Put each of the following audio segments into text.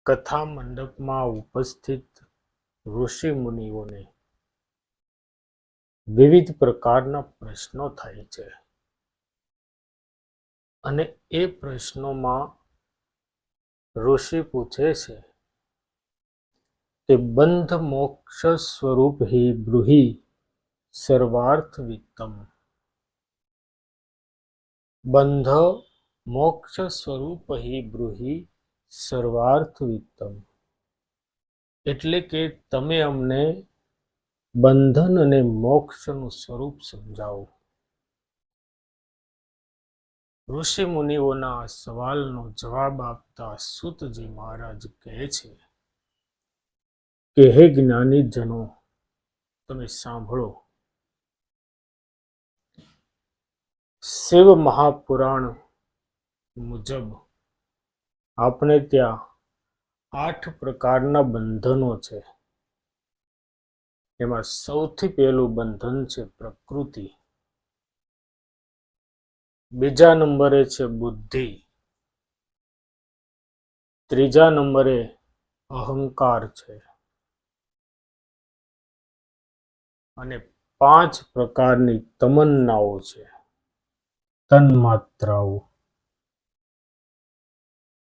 કથા મંડપમાં ઉપસ્થિત ઋષિ મુનિઓને વિવિધ પ્રકારના પ્રશ્નો થાય છે અને એ પ્રશ્નોમાં ઋષિ પૂછે છે કે બંધ મોક્ષ સ્વરૂપ હિ બ્રૂહિ સર્વાર્થ વિત્તમ. બંધ મોક્ષ સ્વરૂપ હિ બ્રૂહિ સર્વાર્થ વિત્તમ. એટલે કે તમે અમને બંધન અને મોક્ષનું સ્વરૂપ સમજાવો. ઋષિ મુનિઓના આ સવાલનો જવાબ આપતા સૂતજી મહારાજ કહે છે કે હે જ્ઞાની જનો, તમે સાંભળો. શિવ મહાપુરાણ મુજબ આપણે ત્યાં 8 પ્રકારના બંધનો છે. એમાં સૌથી પહેલું બંધન છે પ્રકૃતિ. બીજા નંબરે છે બુદ્ધિ. ત્રીજા નંબરે અહંકાર છે. અને 5 પ્રકારની તમન્નાઓ છે, તન્માત્રાઓ,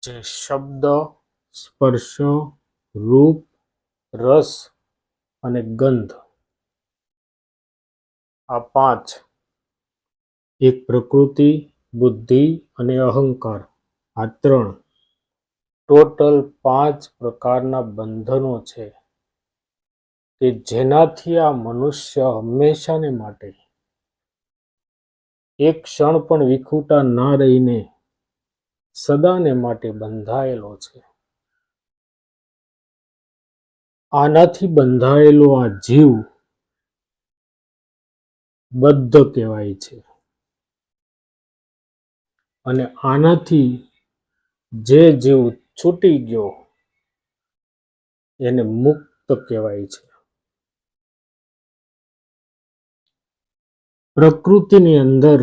જે શબ્દ, સ્પર્શ, રૂપ, રસ અને ગંધ. આ 5, એક પ્રકૃતિ, બુદ્ધિ અને અહંકાર, આ 3, ટોટલ 5 પ્રકારના બંધનો છે કે જેનાથી આ મનુષ્ય હંમેશાને માટે એક ક્ષણ પણ વિખૂટા ના રહીને સદાને માટે બંધાયેલો છે. આનાથી બંધાયેલો આ જીવ બદ્ધ કહેવાય છે અને આનાથી જે જીવ છૂટી ગયો એને મુક્ત કહેવાય છે. પ્રકૃતિની અંદર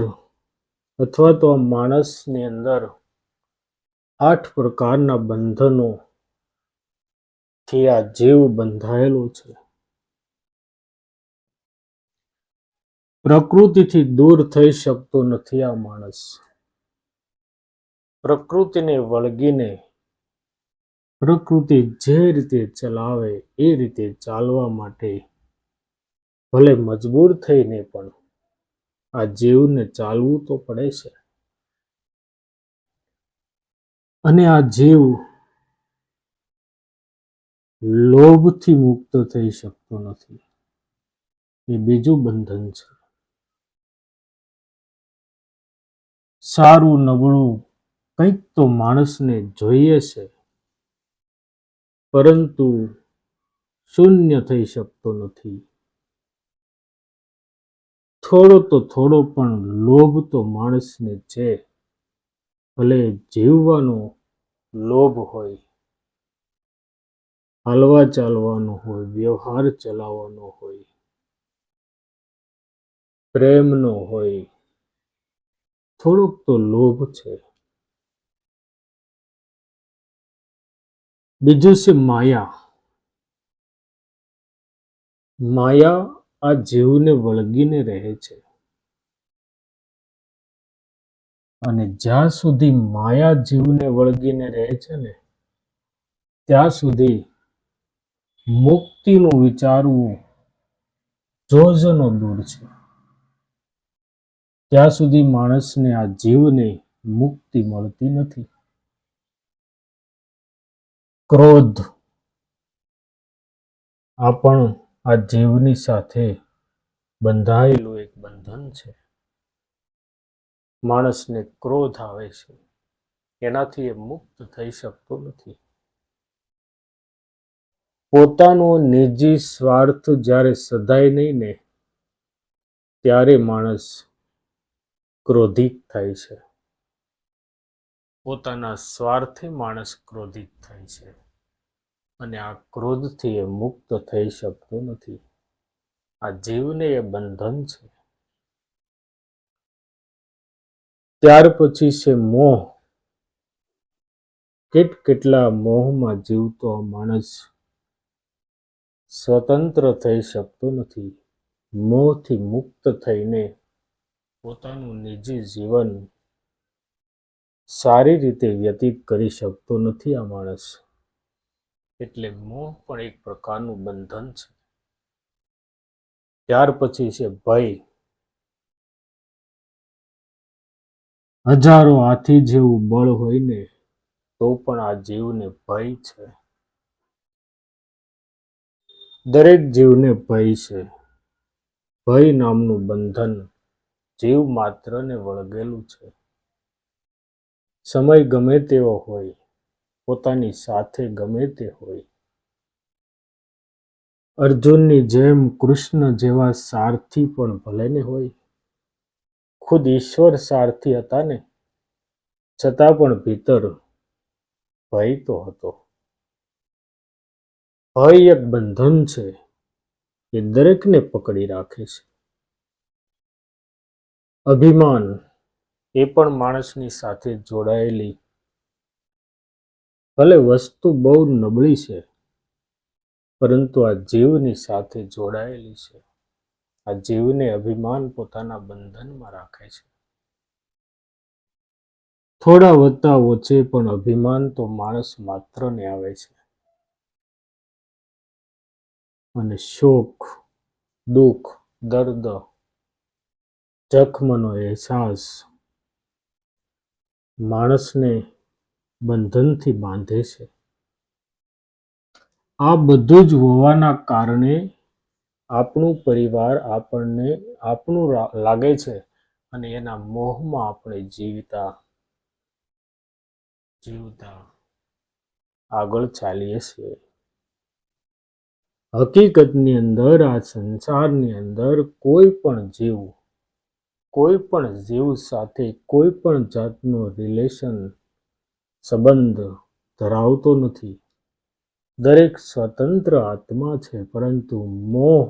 અથવા તો માણસની અંદર 8 પ્રકારના બંધનો થી આ જીવ બંધાયેલો છે. પ્રકૃતિથી દૂર થઈ શકતો નથી આ માણસ. પ્રકૃતિને વળગીને પ્રકૃતિ જે રીતે ચલાવે એ રીતે ચાલવા માટે ભલે મજબૂર થઈને પણ આ જીવને ચાલવું તો પડે છે. અને આ જીવ લોભથી મુક્ત થઈ શકતો નથી. એ બીજું બંધન છે. સારું નબળું કંઈક તો માણસને જોઈએ છે, પરંતુ શૂન્ય થઈ શકતો નથી. થોડો પણ લોભ તો માણસને છે. ભલે જીવવાનો લોભ હોય, હાલવા ચાલવાનો હોય, વ્યવહાર ચલાવવાનો હોય, પ્રેમનો હોય, થોડોક તો લોભ છે. બીજું છે માયા. માયા આ જીવને વળગીને રહે છે અને જ્યાં સુધી માયા જીવને વળગીને રહે છે ને ત્યાં સુધી મુક્તિનું વિચારવું જોજનો દૂર છે. ત્યાં સુધી માણસને આ જીવને મુક્તિ મળતી નથી. ક્રોધ આ પણ આ જીવની સાથે બંધાયેલું એક બંધન છે. માણસને ક્રોધ આવે છે, એનાથી એ મુક્ત થઈ શકતો નથી. પોતાનો નિજી સ્વાર્થ જ્યારે સધાય નહીં ને ત્યારે માણસ ક્રોધિત થાય છે. પોતાના સ્વાર્થે માણસ ક્રોધિત થાય છે અને આ ક્રોધથી એ મુક્ત થઈ શકતો નથી. આ જીવને એ બંધન છે. ત્યાર પછી છે મોહ. કેટલા મોહમાં જીવતો આ માણસ સ્વતંત્ર થઈ શકતો નથી. મોહથી મુક્ત થઈને પોતાનું નિજી જીવન સારી રીતે વ્યતીત કરી શકતો નથી આ માણસ. એટલે મોહ પણ એક પ્રકારનું બંધન છે. ત્યાર પછી છે ભય. હજારો હાથી જેવું બળ હોય ને તો પણ આ જીવને ભય છે. દરેક જીવને ભય છે. ભય નામનું બંધન જીવ માત્રને વળગેલું છે. સમય ગમે તેવો હોય, પોતાની સાથે ગમે તે હોય. અર્જુનની જેમ, કૃષ્ણ જેવા સારથી પણ ભલે ને હોય. ખુદ ઈશ્વર સારથી હતા ને, છતાં પણ ભીતર ભય તો હતો. ભય એક બંધન છે એ દરેકને પકડી રાખે છે. અભિમાન એ પણ માણસની સાથે જોડાયેલી ભલે વસ્તુ બહુ નબળી છે, પરંતુ આ જીવની સાથે જોડાયેલી છે. આ જીવને અભિમાન પોતાના બંધનમાં રાખે છે. થોડા વધતા ઓછે પણ અભિમાન તો માણસ માત્રને આવે છે. અને શોક, દુઃખ, દર્દ, જખમનો અહેસાસ માણસને બંધનથી બાંધે છે. આ બધું જ હોવાના કારણે આપણું પરિવાર આપણને આપણું લાગે છે અને એના મોહમાં આપણે જીવતા આગળ ચાલીએ છીએ. હકીકતની અંદર આ સંસારની અંદર કોઈ પણ જીવ સાથે કોઈ પણ જાતનો રિલેશન સંબંધ ધરાવતો નથી. દરેક સ્વતંત્ર આત્મા છે, પરંતુ મોહ,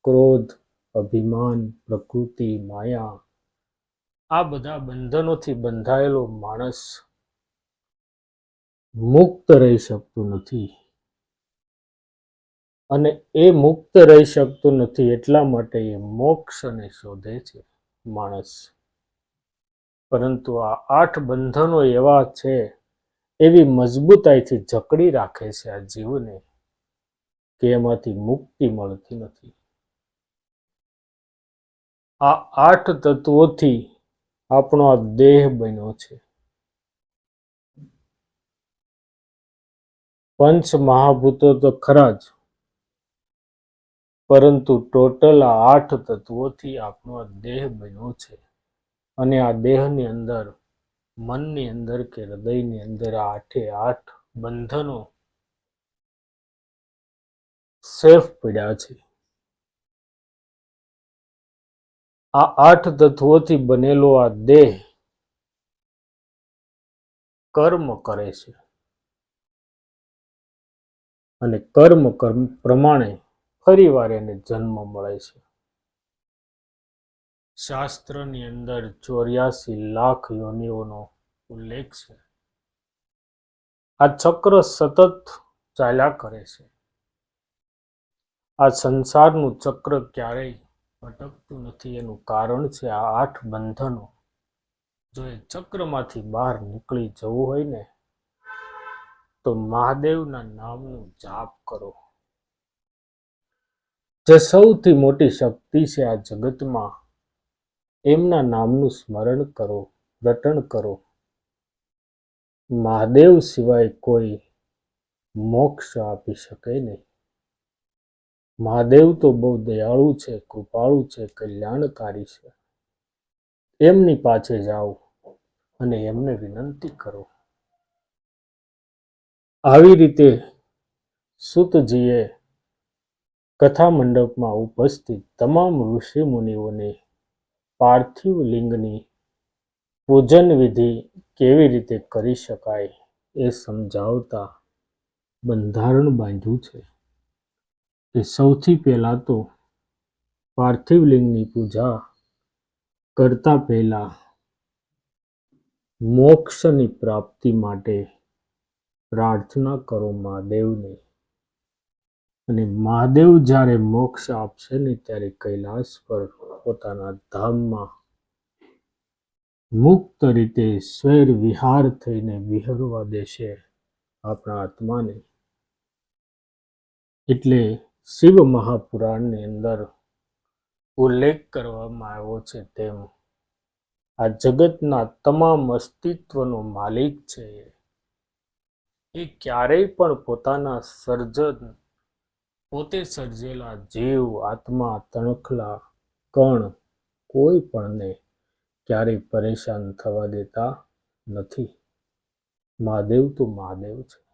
ક્રોધ, અભિમાન, પ્રકૃતિ, માયા આ બધા બંધનોથી બંધાયેલો માણસ મુક્ત રહી શકતો નથી. અને એ મુક્ત રહી શકતો નથી એટલા માટે એ મોક્ષને શોધે છે માણસ. પરંતુ આ 8 બંધનો એવા છે, એવી મજબૂતાઈથી જકડી રાખે છે આ જીવને કે એમાંથી મુક્તિ મળતી નથી. આ 8 તત્વોથી આપણો આ દેહ બન્યો છે. પંચ મહાભૂતો તો ખરા જ, પરંતુ ટોટલ આ 8 તત્વોથી આપણો આ દેહ બન્યો છે. અને આ દેહની અંદર, મનની અંદર કે હૃદયની અંદર આ 8 બંધનો સેફ પડ્યા છે. આ 8 તત્વોથી બનેલો આ દેહ કર્મ કરે છે. અને કર્મ પ્રમાણે ફરીવાર એને જન્મ મળે છે. શાસ્ત્રની અંદર 84 લાખ યોનિઓનો ઉલ્લેખ છે. આ ચક્ર સતત ચાલ્યા કરે છે. આ સંસારનું ચક્ર ક્યારેય ભટકતું નથી. એનું કારણ છે આ 8 બંધનો. જો એ ચક્રમાંથી બહાર નીકળી જવું હોય ને, તો મહાદેવના નામનું જાપ કરો. જે સૌથી મોટી શક્તિ છે આ જગતમાં, એમના નામનું સ્મરણ કરો, રટણ કરો. મહાદેવ સિવાય કોઈ મોક્ષ આપી શકે નહીં. મહાદેવ તો બહુ દયાળુ છે, કૃપાળુ છે, કલ્યાણકારી છે. એમની પાસે જાઓ અને એમને વિનંતી કરો. આવી રીતે સૂતજીએ કથા મંડપમાં ઉપસ્થિત તમામ ઋષિ મુનિઓને પાર્થિવ લિંગની પૂજન વિધિ કેવી રીતે કરી શકાય એ સમજાવતા બંધારણ બાંધ્યું છે કે સૌથી પહેલા તો પાર્થિવ લિંગની પૂજા કરતા પહેલા મોક્ષની પ્રાપ્તિ માટે પ્રાર્થના કરો મહાદેવને, અને મહાદેવ જ્યારે મોક્ષ આપશે ને ત્યારે કૈલાસ પર પોતાના ધામમાં મુક્ત રીતે સ્વૈર વિહાર થઈને વિહરવા દેશે આપણા આત્માને. એટલે શિવ મહાપુરાણની અંદર ઉલ્લેખ કરવામાં આવ્યો છે તેમ આ જગતના તમામ અસ્તિત્વનો માલિક છે. એ ક્યારેય પણ પોતાના સર્જન, પોતે સર્જેલા જીવ, આત્મા, તણખલા, કણ કોઈ પણને ક્યારેય પરેશાન થવા દેતા નથી. મહાદેવ તો મહાદેવ છે.